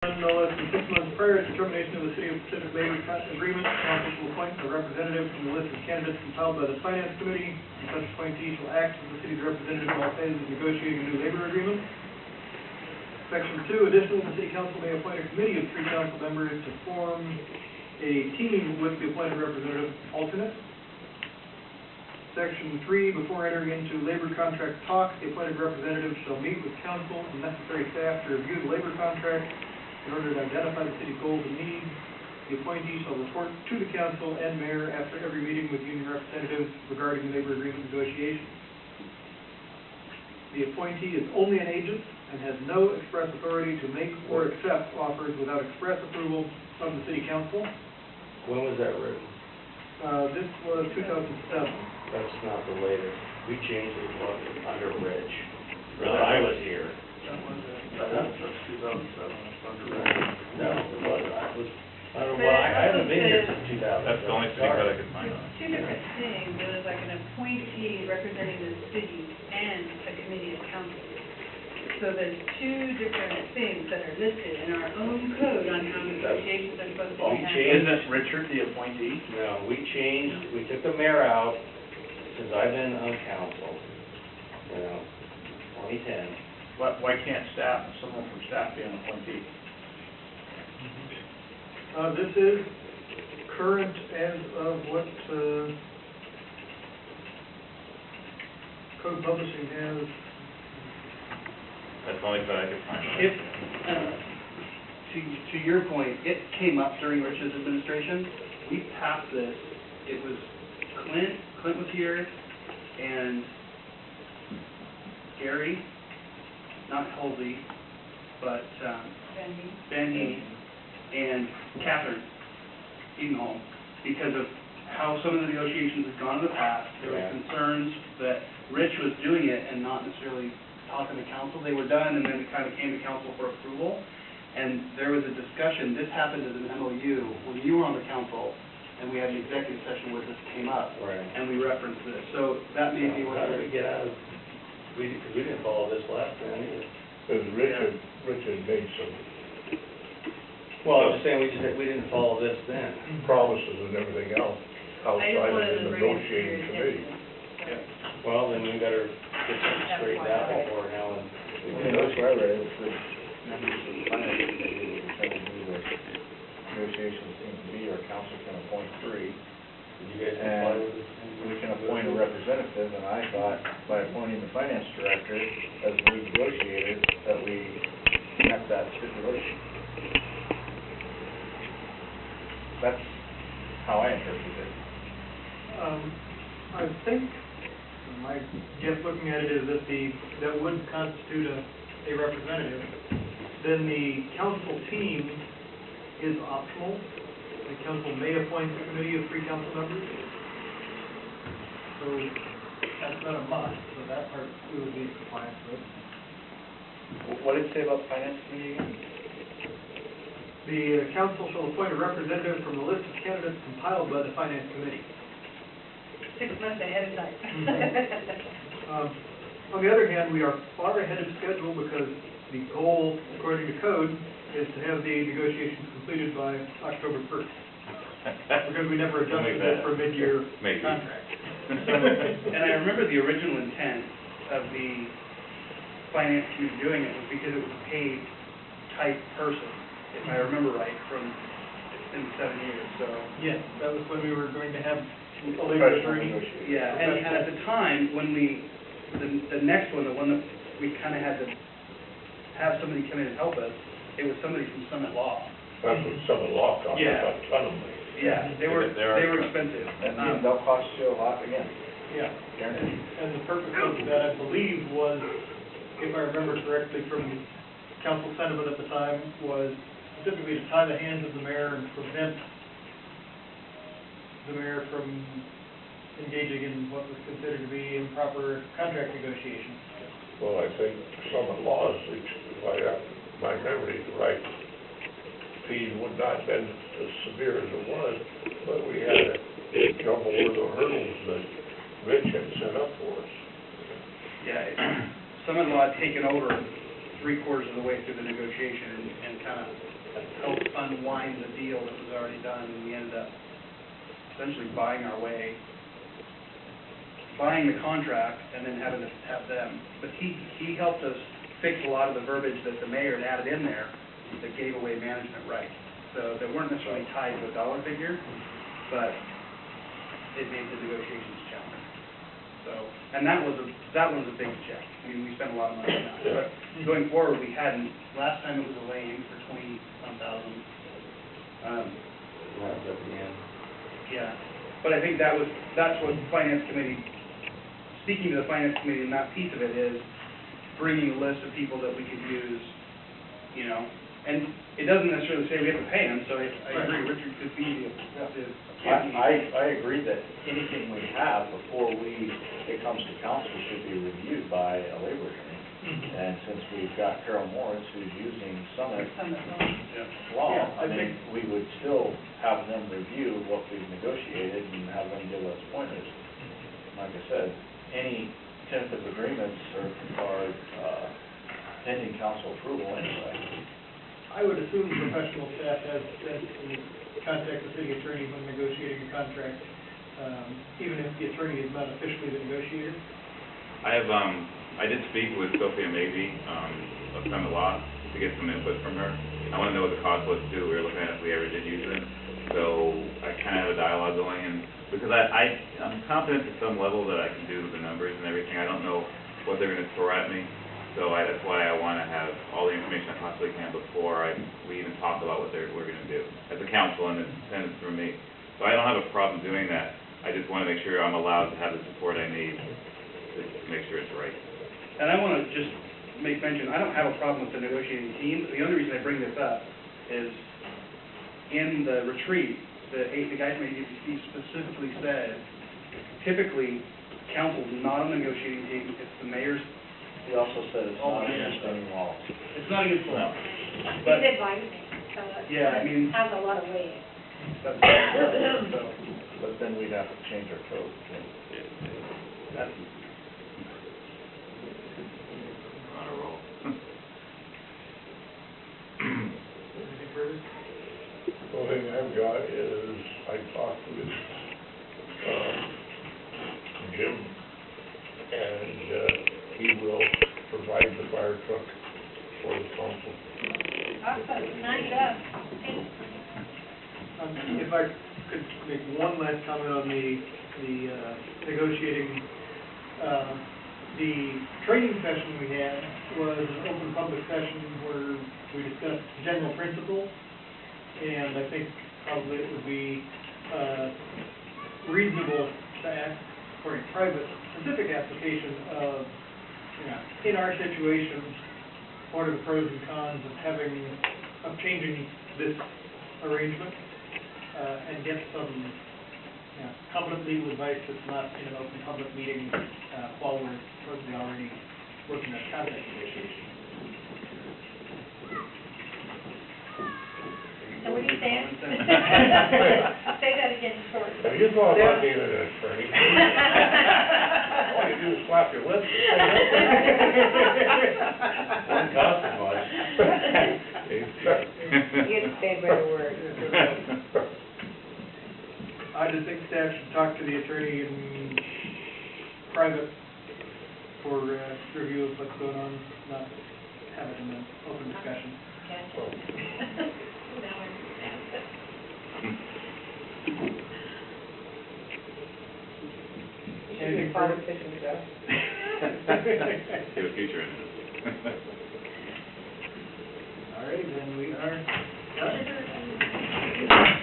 No less than 6 months prior to termination of the City of Pacific labor agreement, council will appoint a representative from the list of candidates compiled by the Finance Committee, and such appointee shall act as the city's representative in all phases of negotiating a new labor agreement. Section 2, additionally, the City Council may appoint a committee of 3 council members to form a team with the appointed representative alternate. Section 3, before entering into labor contract talks, the appointed representative shall meet with council and necessary staff to review the labor contract in order to identify the city's goals and needs. The appointee shall report to the council and mayor after every meeting with union representatives regarding labor agreement negotiations. The appointee is only an agent and has no express authority to make or accept offers without express approval of the city council. When was that written? This was 2007. That's not the latest. We changed it under Rich. I was here. That's 2007, it's under Rich. No, it wasn't. I don't know why, I haven't been here since 2000. That's the only city code I could find. It's two different things. It was like an appointee representing the city and a committee of council. So there's two different things that are listed in our own code on how negotiations are supposed to be handled. Isn't Richard the appointee? No, we took the mayor out since I've been on council, 2010. Why can't someone from staff be an appointee? This is current as of what Code Publishing has. That's the only code I could find. If, to your point, it came up during Rich's administration. We passed this. It was Clint was here, and Gary, not Halsey, but Ben Heaney, and Catherine Edenholm, because of how some of the negotiations had gone in the past. There were concerns that Rich was doing it and not necessarily talking to council. They were done, and then it kind of came to council for approval. And there was a discussion. This happened as an MOU when you were on the council, and we had an executive session where this came up, and we referenced this. So that may be what. How did we get out of? We didn't follow this last time either. Because Richard made some Well, I'm just saying we didn't follow this then. promises and everything else outside of the negotiating committee. Well, then we better get something straightened out before now and. That's where I read it, the members of the finance committee will determine who the negotiations seem to be, or council can appoint 3. Did you guys comply with this? We can appoint a representative, and I thought by appointing the finance director as the lead negotiator, that we met that stipulation. That's how I interpret it. I think, my guess looking at it is that that would constitute a representative. Then the council team is optional. The council may appoint a committee of 3 council members. So that's not a must, so that part we would be in compliance with. What did it say about the finance committee again? The council shall appoint a representative from the list of candidates compiled by the Finance Committee. 6 months ahead of time. On the other hand, we are far ahead of schedule because the goal, according to code, is to have the negotiations completed by October 1st. Because we never adjusted it for mid-year contract. And I remember the original intent of the finance committee doing it was because it was a paid type person, if I remember right, it's been 7 years, so. Yes, that was when we were going to have a labor attorney. Yeah, and at the time, when the next one, the one that we kind of had to have somebody come in and help us, it was somebody from Summit Law. That's what some of the law costs, Yeah. a ton of money. Yeah, they were expensive. And they'll cost you a lot again. Yeah. Guaranteed. And the purpose of that, I believe, was, if I remember correctly from council sentiment at the time, was specifically to tie the hands of the mayor and prevent the mayor from engaging in what was considered to be improper contract negotiations. Well, I think some of the laws, if I have my memory right, fees would not have been as severe as it was, but we had to jump over the hurdles that Rich had set up for us. Yeah, Summit Law had taken over 3/4 of the way through the negotiation and kind of helped unwind the deal that was already done, and we ended up essentially buying the contract and then having to have them. But he helped us fix a lot of the verbiage that the mayor had added in there that gave away management rights. So they weren't necessarily tied to a dollar figure, but it made the negotiations challenging. So, and that was a big check. I mean, we spent a lot of money on that. But going forward, we hadn't, last time it was Elaine for $21,000. That was at the end. Yeah, but I think that's what the finance committee, speaking to the finance committee, and that piece of it is bringing a list of people that we could use, you know, and it doesn't necessarily say we have to pay them, so I agree, Richard could be the. I agree that anything we have before it comes to council should be reviewed by a labor attorney. And since we've got Carol Morris who's using Summit law, I mean, we would still have them review what we've negotiated and have them give us pointers. Like I said, any tentative agreements are pending council approval anyway. I would assume professional staff has to contact the city attorney when negotiating a contract, even if the attorney is not officially the negotiator. I did speak with Sophia Mabey of Summit Law to get some input from her. I want to know what the cost was too. We were looking at if we ever did use it. So I kind of have a dialogue going, and because I'm confident to some level that I can do the numbers and everything. I don't know what they're going to throw at me. So that's why I want to have all the information I possibly can before we even talk about what we're going to do as a council, and it's intended through me. So I don't have a problem doing that. I just want to make sure I'm allowed to have the support I need to make sure it's right. And I want to just make mention, I don't have a problem with the negotiating team. The only reason I bring this up is in the retreat, the guys from APC specifically said, typically, council's not on the negotiating team, it's the mayor's. He also said it's not against any law. It's not against the law. He's But, advising, so yeah, I mean, it has a lot of weight. that's, so, But then we'd have to change our code. that's, On a roll. Anything further? The only thing I've got is, I talked with, Jim, and, he will provide the fire truck for the council. Awesome, nice job. If I could make one last comment on the negotiating, the training session we had was an open public session where we discussed general principles, and I think probably it would be reasonable to ask for a private, specific application of, in our situation, what are the pros and cons of changing this arrangement, and get some, competent legal advice that's not in an open public meeting, while we're supposedly already working on contract negotiations. So what are you saying? Say that again, short. Have you thought about being an attorney? All you do is slap your lips. One customer. You get to say a better word. I just think staff should talk to the attorney in private for review of what's going on, not have it in an open discussion. Gotcha. Now I understand. Anything further? See the future in it. All right, then we are done.